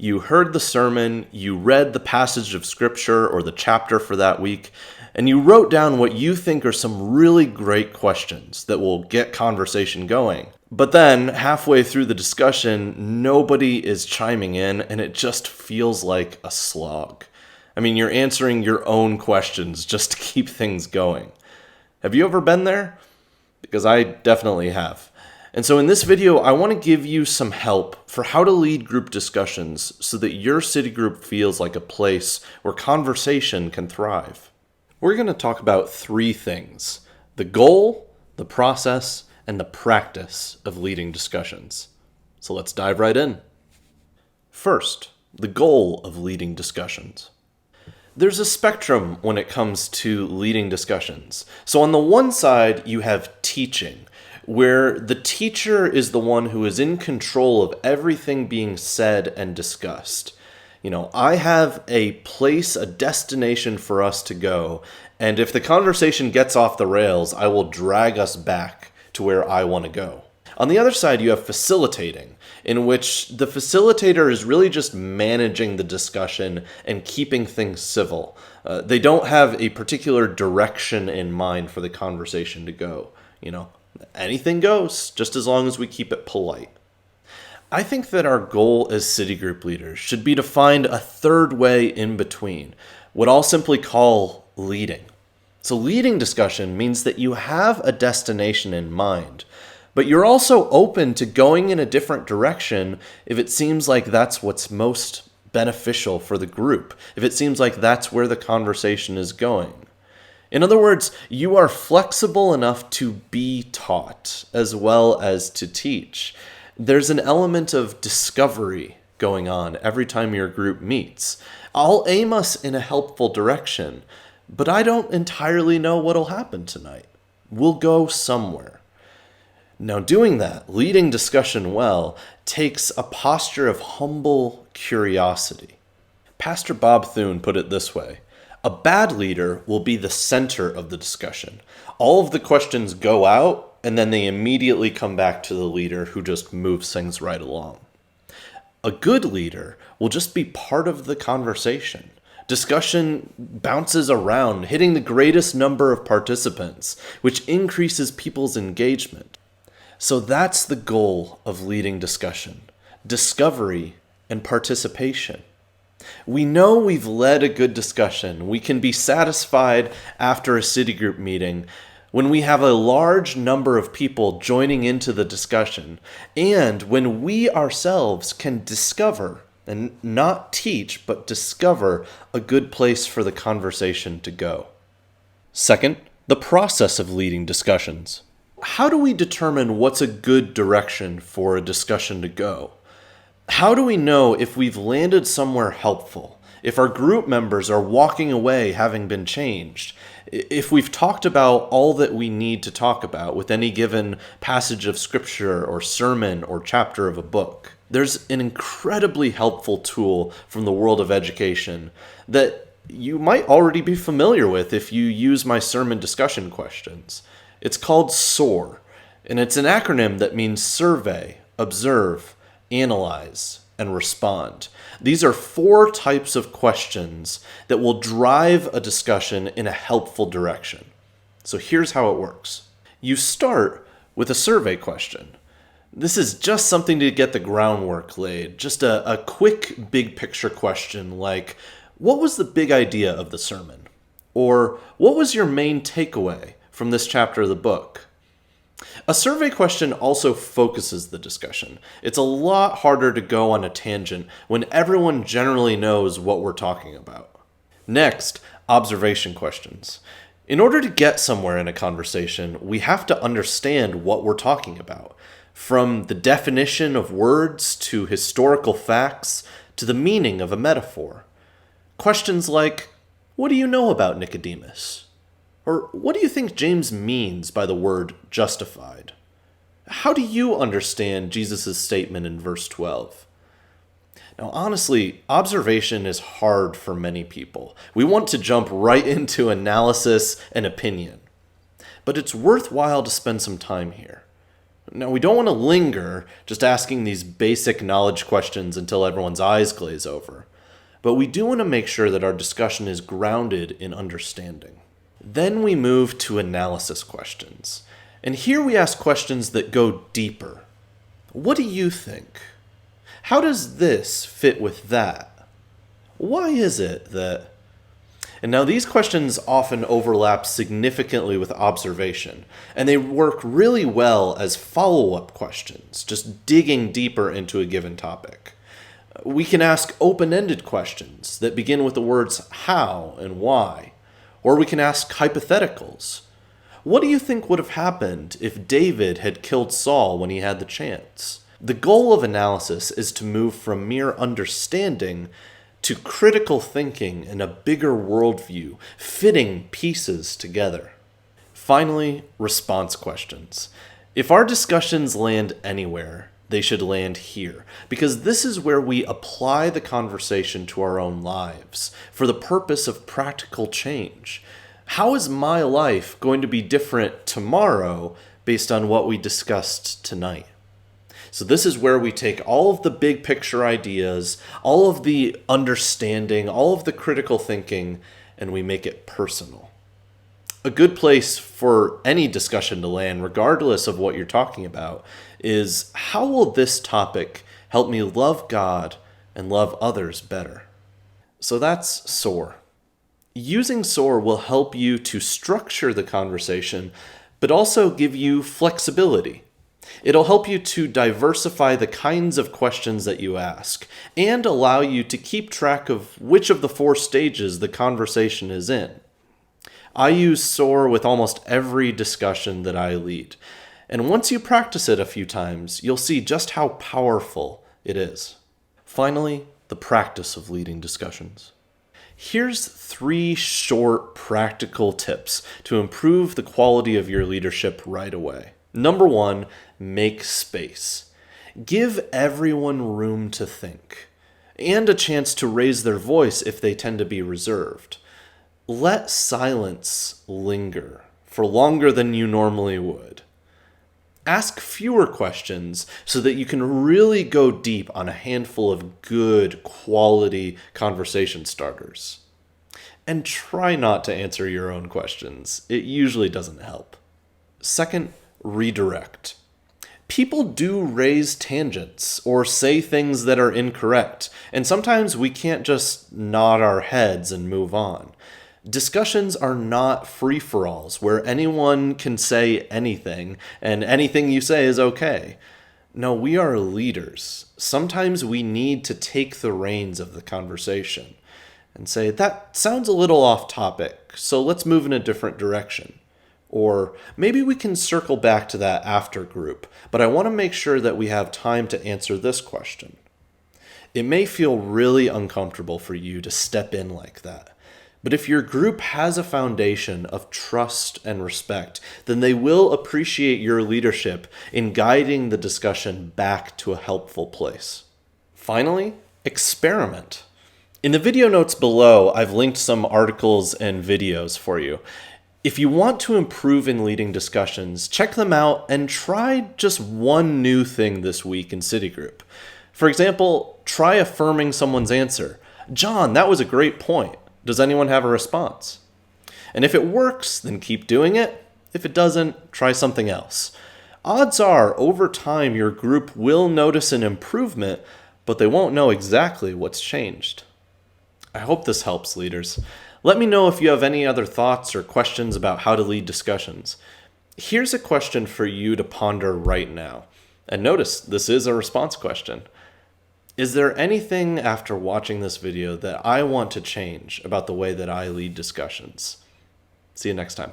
You heard the sermon, you read the passage of scripture or the chapter for that week, and you wrote down what you think are some really great questions that will get conversation going. But then, halfway through the discussion, nobody is chiming in, and it just feels like a slog. I mean, you're answering your own questions just to keep things going. Have you ever been there? Because I definitely have. And so in this video, I want to give you some help for how to lead group discussions so that your city group feels like a place where conversation can thrive. We're going to talk about three things: the goal, the process, and the practice of leading discussions. So let's dive right in. First, the goal of leading discussions. There's a spectrum when it comes to leading discussions. So on the one side, you have teaching, where the teacher is the one who is in control of everything being said and discussed. I have a place, a destination for us to go, and if the conversation gets off the rails, I will drag us back to where I want to go. On the other side, you have facilitating, in which the facilitator is really just managing the discussion and keeping things civil. They don't have a particular direction in mind for the conversation to go. Anything goes, just as long as we keep it polite. I think that our goal as city group leaders should be to find a third way in between, what I'll simply call leading. So leading discussion means that you have a destination in mind, but you're also open to going in a different direction if it seems like that's what's most beneficial for the group, if it seems like that's where the conversation is going. In other words, you are flexible enough to be taught as well as to teach. There's an element of discovery going on every time your group meets. I'll aim us in a helpful direction, but I don't entirely know what'll happen tonight. We'll go somewhere. Now, doing that, leading discussion well, takes a posture of humble curiosity. Pastor Bob Thune put it this way: a bad leader will be the center of the discussion. All of the questions go out, and then they immediately come back to the leader who just moves things right along. A good leader will just be part of the conversation. Discussion bounces around, hitting the greatest number of participants, which increases people's engagement. So that's the goal of leading discussion: discovery and participation. We know we've led a good discussion. We can be satisfied after a city group meeting when we have a large number of people joining into the discussion, and when we ourselves can discover, and not teach, but discover a good place for the conversation to go. Second, the process of leading discussions. How do we determine what's a good direction for a discussion to go? How do we know if we've landed somewhere helpful, if our group members are walking away having been changed, if we've talked about all that we need to talk about with any given passage of scripture or sermon or chapter of a book? There's an incredibly helpful tool from the world of education that you might already be familiar with if you use my sermon discussion questions. It's called SOAR, and it's an acronym that means survey, observe, analyze, and respond. These are 4 types of questions that will drive a discussion in a helpful direction. So here's how it works. You start with a survey question. This is just something to get the groundwork laid, just a quick big picture question like, what was the big idea of the sermon? Or what was your main takeaway from this chapter of the book? A survey question also focuses the discussion. It's a lot harder to go on a tangent when everyone generally knows what we're talking about. Next, observation questions. In order to get somewhere in a conversation, we have to understand what we're talking about. From the definition of words to historical facts to the meaning of a metaphor. Questions like, what do you know about Nicodemus? Or what do you think James means by the word justified? How do you understand Jesus' statement in verse 12? Now, honestly, observation is hard for many people. We want to jump right into analysis and opinion. But it's worthwhile to spend some time here. Now, we don't want to linger just asking these basic knowledge questions until everyone's eyes glaze over, but we do want to make sure that our discussion is grounded in understanding. Then we move to analysis questions. And here we ask questions that go deeper. What do you think? How does this fit with that? Why is it that... And now these questions often overlap significantly with observation, and they work really well as follow-up questions, just digging deeper into a given topic. We can ask open-ended questions that begin with the words how and why, or we can ask hypotheticals. What do you think would have happened if David had killed Saul when he had the chance? The goal of analysis is to move from mere understanding to critical thinking and a bigger worldview, fitting pieces together. Finally, response questions. If our discussions land anywhere, they should land here, because this is where we apply the conversation to our own lives for the purpose of practical change. How is my life going to be different tomorrow based on what we discussed tonight? So this is where we take all of the big picture ideas, all of the understanding, all of the critical thinking, and we make it personal. A good place for any discussion to land, regardless of what you're talking about, is how will this topic help me love God and love others better? So that's SOAR. Using SOAR will help you to structure the conversation, but also give you flexibility. It'll help you to diversify the kinds of questions that you ask and allow you to keep track of which of the 4 stages the conversation is in. I use SOAR with almost every discussion that I lead, and once you practice it a few times, you'll see just how powerful it is. Finally, the practice of leading discussions. Here's 3 short, practical tips to improve the quality of your leadership right away. Number 1, make space. Give everyone room to think, and a chance to raise their voice if they tend to be reserved. Let silence linger for longer than you normally would. Ask fewer questions so that you can really go deep on a handful of good, quality conversation starters. And try not to answer your own questions. It usually doesn't help. Second, redirect. People do raise tangents or say things that are incorrect, and sometimes we can't just nod our heads and move on. Discussions are not free-for-alls where anyone can say anything and anything you say is okay. No, we are leaders. Sometimes we need to take the reins of the conversation and say, that sounds a little off topic, so let's move in a different direction. Or maybe we can circle back to that after group, but I want to make sure that we have time to answer this question. It may feel really uncomfortable for you to step in like that, but if your group has a foundation of trust and respect, then they will appreciate your leadership in guiding the discussion back to a helpful place. Finally, experiment. In the video notes below, I've linked some articles and videos for you. If you want to improve in leading discussions, check them out and try just one new thing this week in Citigroup. For example, try affirming someone's answer. John, that was a great point. Does anyone have a response? And if it works, then keep doing it. If it doesn't, try something else. Odds are, over time, your group will notice an improvement, but they won't know exactly what's changed. I hope this helps, leaders. Let me know if you have any other thoughts or questions about how to lead discussions. Here's a question for you to ponder right now. And notice, this is a response question. Is there anything after watching this video that I want to change about the way that I lead discussions? See you next time.